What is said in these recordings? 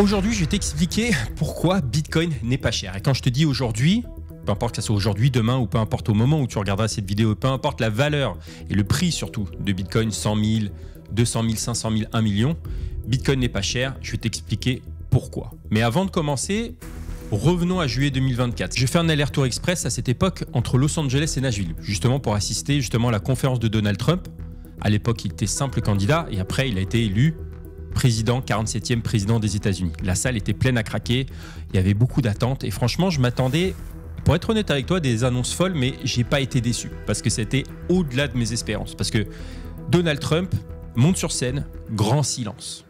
Aujourd'hui, je vais t'expliquer pourquoi Bitcoin n'est pas cher. Et quand je te dis aujourd'hui, peu importe que ce soit aujourd'hui, demain ou peu importe au moment où tu regarderas cette vidéo, peu importe la valeur et le prix surtout de Bitcoin, 100 000, 200 000, 500 000, 1 million, Bitcoin n'est pas cher. Je vais t'expliquer pourquoi. Mais avant de commencer, revenons à juillet 2024. Je fais un aller-retour express à cette époque entre Los Angeles et Nashville, justement pour assister à la conférence de Donald Trump. À l'époque, il était simple candidat et après, il a été élu président, 47e président des États-Unis. La salle était pleine à craquer, il y avait beaucoup d'attentes et franchement, je m'attendais, pour être honnête avec toi, des annonces folles, mais j'ai pas été déçu parce que c'était au-delà de mes espérances. Parce que Donald Trump monte sur scène, grand silence.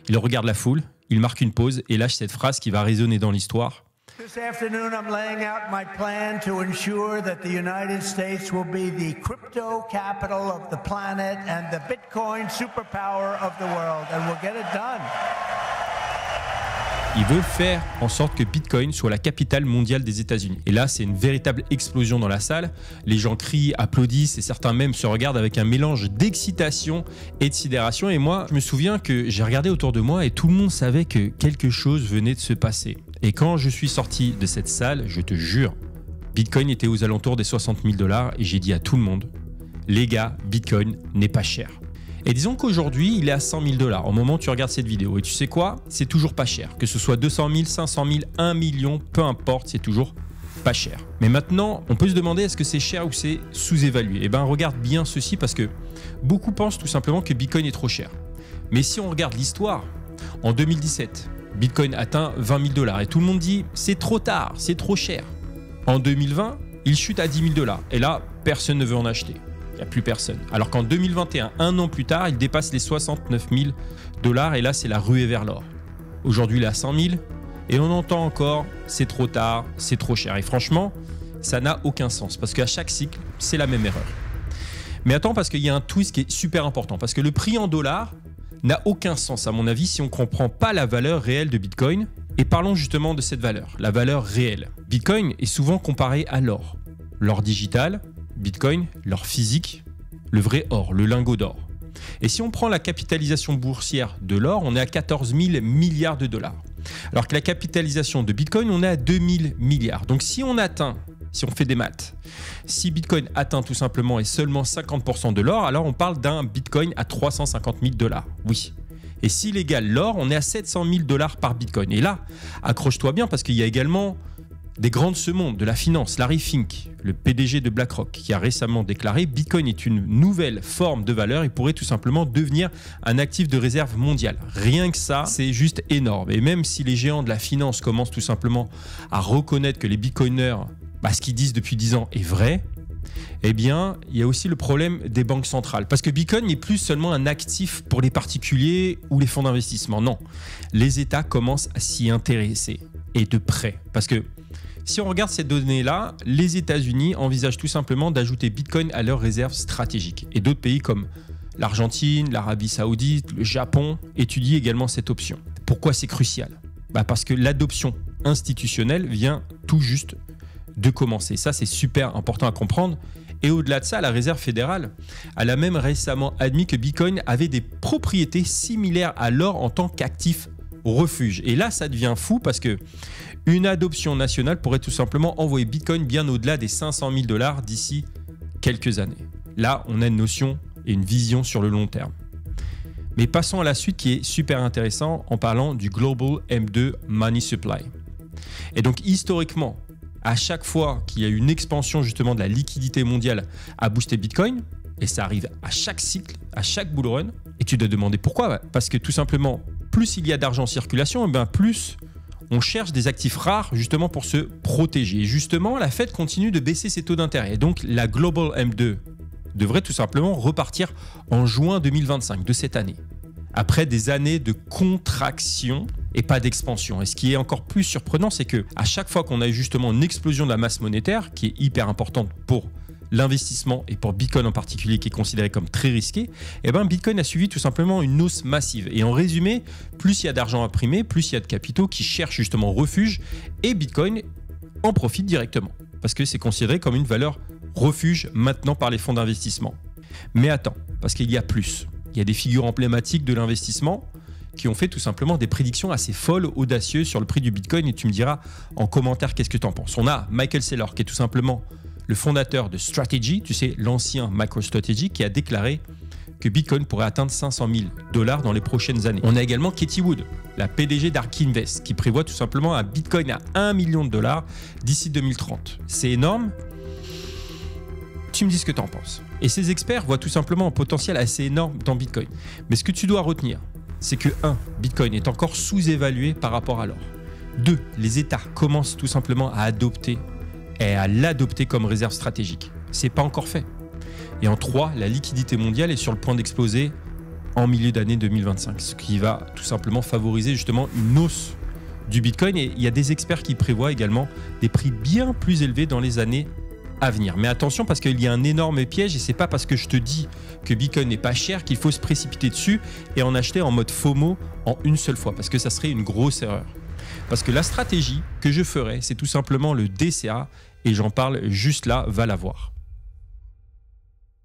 Il regarde la foule, il marque une pause et lâche cette phrase qui va résonner dans l'histoire. This afternoon, I'm laying out my plan to ensure that the United States will be the crypto capital of the planet and the Bitcoin superpower of the world, and we'll get it done. Il veut faire en sorte que Bitcoin soit la capitale mondiale des États-Unis. Et là, c'est une véritable explosion dans la salle. Les gens crient, applaudissent et certains même se regardent avec un mélange d'excitation et de sidération. Et moi, je me souviens que j'ai regardé autour de moi et tout le monde savait que quelque chose venait de se passer. Et quand je suis sorti de cette salle, je te jure, Bitcoin était aux alentours des 60 000 $ et j'ai dit à tout le monde, les gars, Bitcoin n'est pas cher. Et disons qu'aujourd'hui, il est à 100 000 $ au moment où tu regardes cette vidéo. Et tu sais quoi? C'est toujours pas cher. Que ce soit 200 000, 500 000, 1 million, peu importe, c'est toujours pas cher. Mais maintenant, on peut se demander est-ce que c'est cher ou c'est sous-évalué? Eh bien, regarde bien ceci parce que beaucoup pensent tout simplement que Bitcoin est trop cher. Mais si on regarde l'histoire, en 2017, Bitcoin atteint 20 000 $ et tout le monde dit c'est trop tard, c'est trop cher. En 2020, il chute à 10 000 $ et là, personne ne veut en acheter. Il n'y a plus personne. Alors qu'en 2021, un an plus tard, il dépasse les 69 000 $ et là, c'est la ruée vers l'or. Aujourd'hui, il est à 100 000 et on entend encore c'est trop tard, c'est trop cher. Et franchement, ça n'a aucun sens parce qu'à chaque cycle, c'est la même erreur. Mais attends, parce qu'il y a un twist qui est super important parce que le prix en dollars n'a aucun sens à mon avis si on ne comprend pas la valeur réelle de Bitcoin. Et parlons justement de cette valeur, la valeur réelle. Bitcoin est souvent comparé à l'or. L'or digital, Bitcoin, l'or physique, le vrai or, le lingot d'or. Et si on prend la capitalisation boursière de l'or, on est à 14 000 milliards de dollars. Alors que la capitalisation de Bitcoin, on est à 2 000 milliards. Donc si on fait des maths, si Bitcoin atteint tout simplement et seulement 50% de l'or, alors on parle d'un Bitcoin à 350 000 $. Oui. Et s'il égale l'or, on est à 700 000 $ par Bitcoin. Et là, accroche-toi bien parce qu'il y a également des grands de ce monde, de la finance, Larry Fink, le PDG de BlackRock, qui a récemment déclaré « Bitcoin est une nouvelle forme de valeur et pourrait tout simplement devenir un actif de réserve mondiale ». Rien que ça, c'est juste énorme. Et même si les géants de la finance commencent tout simplement à reconnaître que les bitcoiners, ce qu'ils disent depuis 10 ans est vrai, eh bien, il y a aussi le problème des banques centrales. Parce que Bitcoin n'est plus seulement un actif pour les particuliers ou les fonds d'investissement. Non, les États commencent à s'y intéresser et de près. Parce que si on regarde ces données-là, les États-Unis envisagent tout simplement d'ajouter Bitcoin à leurs réserves stratégiques. Et d'autres pays comme l'Argentine, l'Arabie Saoudite, le Japon étudient également cette option. Pourquoi c'est crucial? Parce que l'adoption institutionnelle vient tout juste de commencer. Ça, c'est super important à comprendre. Et au-delà de ça, la Réserve fédérale, elle a même récemment admis que Bitcoin avait des propriétés similaires à l'or en tant qu'actif refuge. Et là, ça devient fou parce que une adoption nationale pourrait tout simplement envoyer Bitcoin bien au-delà des 500 000 $ d'ici quelques années. Là, on a une notion et une vision sur le long terme. Mais passons à la suite qui est super intéressant en parlant du Global M2 Money Supply. Et donc, historiquement, à chaque fois qu'il y a une expansion justement de la liquidité mondiale à booster Bitcoin, et ça arrive à chaque cycle, à chaque bull run, et tu dois demander pourquoi? Parce que tout simplement, plus il y a d'argent en circulation, plus on cherche des actifs rares justement pour se protéger. Et justement, la Fed continue de baisser ses taux d'intérêt. Et donc, la Global M2 devrait tout simplement repartir en juin 2025 de cette année. Après des années de contraction et pas d'expansion. Et ce qui est encore plus surprenant, c'est qu'à chaque fois qu'on a eu justement une explosion de la masse monétaire, qui est hyper importante pour l'investissement et pour Bitcoin en particulier, qui est considéré comme très risqué, Bitcoin a suivi tout simplement une hausse massive. Et en résumé, plus il y a d'argent imprimé, plus il y a de capitaux qui cherchent justement refuge et Bitcoin en profite directement parce que c'est considéré comme une valeur refuge maintenant par les fonds d'investissement. Mais attends, parce qu'il y a plus. Il y a des figures emblématiques de l'investissement qui ont fait tout simplement des prédictions assez folles, audacieuses sur le prix du Bitcoin et tu me diras en commentaire qu'est-ce que tu en penses. On a Michael Saylor qui est tout simplement le fondateur de Strategy, tu sais, l'ancien MicroStrategy, qui a déclaré que Bitcoin pourrait atteindre 500 000 $ dans les prochaines années. On a également Katie Wood, la PDG d'Ark Invest, qui prévoit tout simplement un Bitcoin à 1 million de $ d'ici 2030. C'est énorme. Tu me dis ce que tu en penses. Et ces experts voient tout simplement un potentiel assez énorme dans Bitcoin. Mais ce que tu dois retenir, c'est que 1. Bitcoin est encore sous-évalué par rapport à l'or. 2. Les États commencent tout simplement à adopter et à l'adopter comme réserve stratégique. C'est pas encore fait. Et en 3, la liquidité mondiale est sur le point d'exploser en milieu d'année 2025, ce qui va tout simplement favoriser justement une hausse du Bitcoin. Et il y a des experts qui prévoient également des prix bien plus élevés dans les années à venir. Mais attention, parce qu'il y a un énorme piège et c'est pas parce que je te dis que Bitcoin n'est pas cher qu'il faut se précipiter dessus et en acheter en mode FOMO en une seule fois, parce que ça serait une grosse erreur. Parce que la stratégie que je ferais, c'est tout simplement le DCA et j'en parle juste là, va la voir.